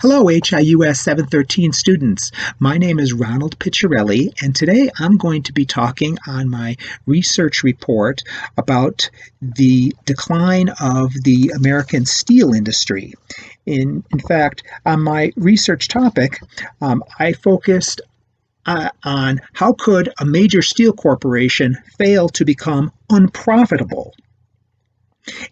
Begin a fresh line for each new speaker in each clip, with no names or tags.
Hello, HIUS 713 students. My name is Ronald Picciarelli, and today I'm going to be talking on my research report about the decline of the American steel industry. In fact, on my research topic, I focused on how could a major steel corporation fail to become unprofitable.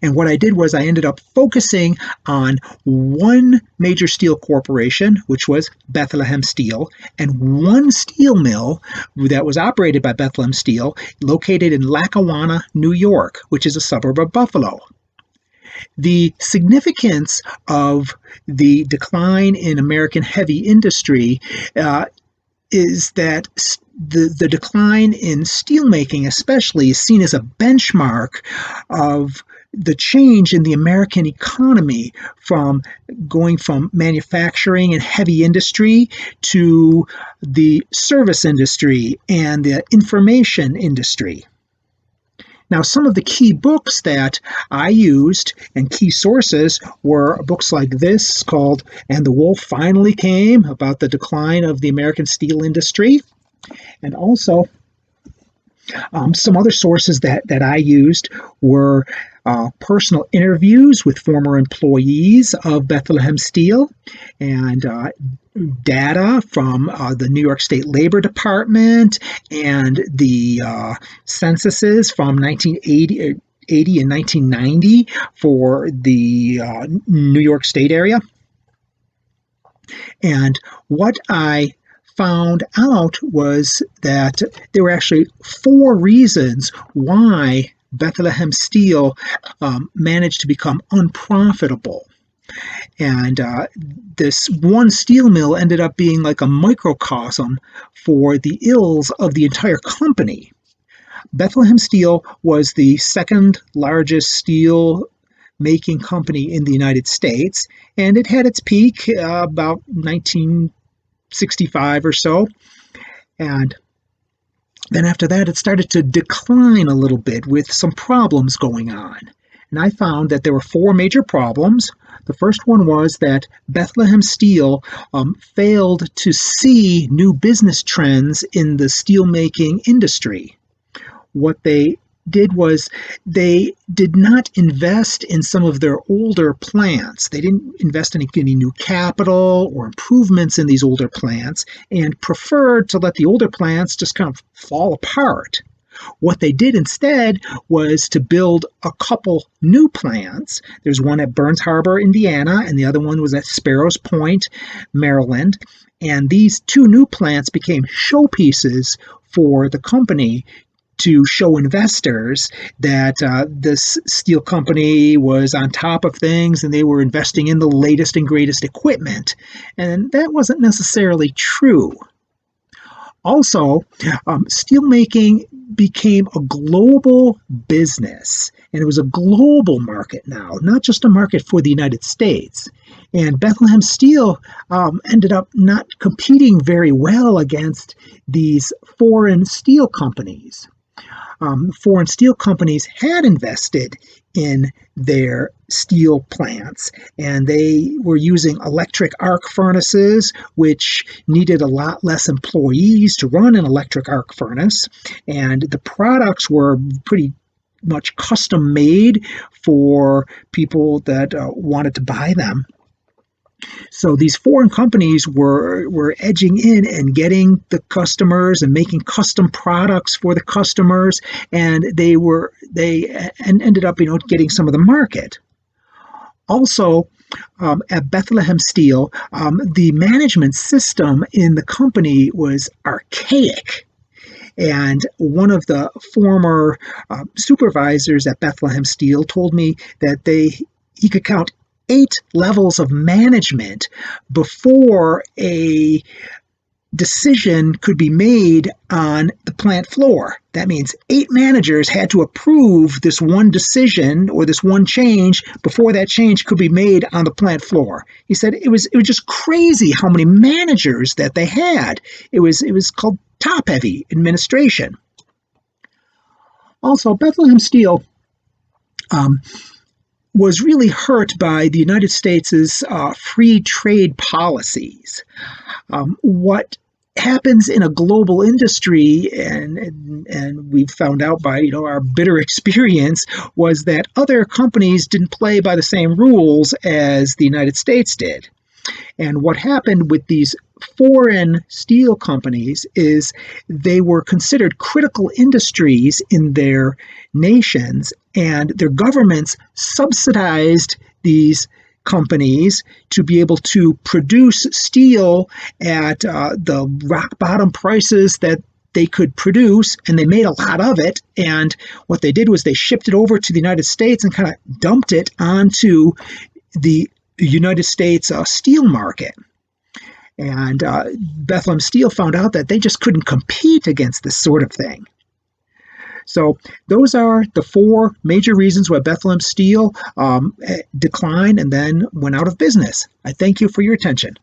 And what I did was I ended up focusing on one major steel corporation, which was Bethlehem Steel, and one steel mill that was operated by Bethlehem Steel, located in Lackawanna, New York, which is a suburb of Buffalo. The significance of the decline in American heavy industry is that the decline in steelmaking especially is seen as a benchmark of the change in the American economy from going from manufacturing and heavy industry to the service industry and the information industry. Now, some of the key books that I used and key sources were books like this called And the Wolf Finally Came, about the decline of the American steel industry, and also some other sources that I used were personal interviews with former employees of Bethlehem Steel and data from the New York State Labor Department and the censuses from 1980 and 1990 for the New York State area. And what I found out was that there were actually four reasons why Bethlehem Steel managed to become unprofitable. And this one steel mill ended up being like a microcosm for the ills of the entire company. Bethlehem Steel was the second largest steel making company in the United States, and it had its peak about 1965 or so. And then after that, it started to decline a little bit with some problems going on. And I found that there were four major problems. The first one was that Bethlehem Steel failed to see new business trends in the steelmaking industry. What they did was they did not invest in some of their older plants. They didn't invest in any new capital or improvements in these older plants and preferred to let the older plants just kind of fall apart. What they did instead was to build a couple new plants. There's one at Burns Harbor, Indiana, and the other one was at Sparrows Point, Maryland. And these two new plants became showpieces for the company to show investors that this steel company was on top of things and they were investing in the latest and greatest equipment. And that wasn't necessarily true. Also, steelmaking became a global business, and it was a global market now, not just a market for the United States. And Bethlehem Steel ended up not competing very well against these foreign steel companies. Foreign steel companies had invested in their steel plants, and they were using electric arc furnaces, which needed a lot less employees to run an electric arc furnace, and the products were pretty much custom made for people that wanted to buy them. So these foreign companies were edging in and getting the customers and making custom products for the customers, and they ended up getting some of the market. Also, at Bethlehem Steel, the management system in the company was archaic. And one of the former supervisors at Bethlehem Steel told me that he could count 8 levels of management before a decision could be made on the plant floor. That means 8 managers had to approve this one decision or this one change before that change could be made on the plant floor. He said it was just crazy how many managers that they had. It was called top-heavy administration. Also, Bethlehem Steel was really hurt by the United States' free trade policies. What happens in a global industry, and we've found out by our bitter experience, was that other companies didn't play by the same rules as the United States did. And what happened with these foreign steel companies is they were considered critical industries in their nations, and their governments subsidized these companies to be able to produce steel at the rock bottom prices that they could produce, and they made a lot of it. And what they did was they shipped it over to the United States and kind of dumped it onto the United States steel market. And Bethlehem Steel found out that they just couldn't compete against this sort of thing. So those are the four major reasons why Bethlehem Steel declined and then went out of business. I thank you for your attention.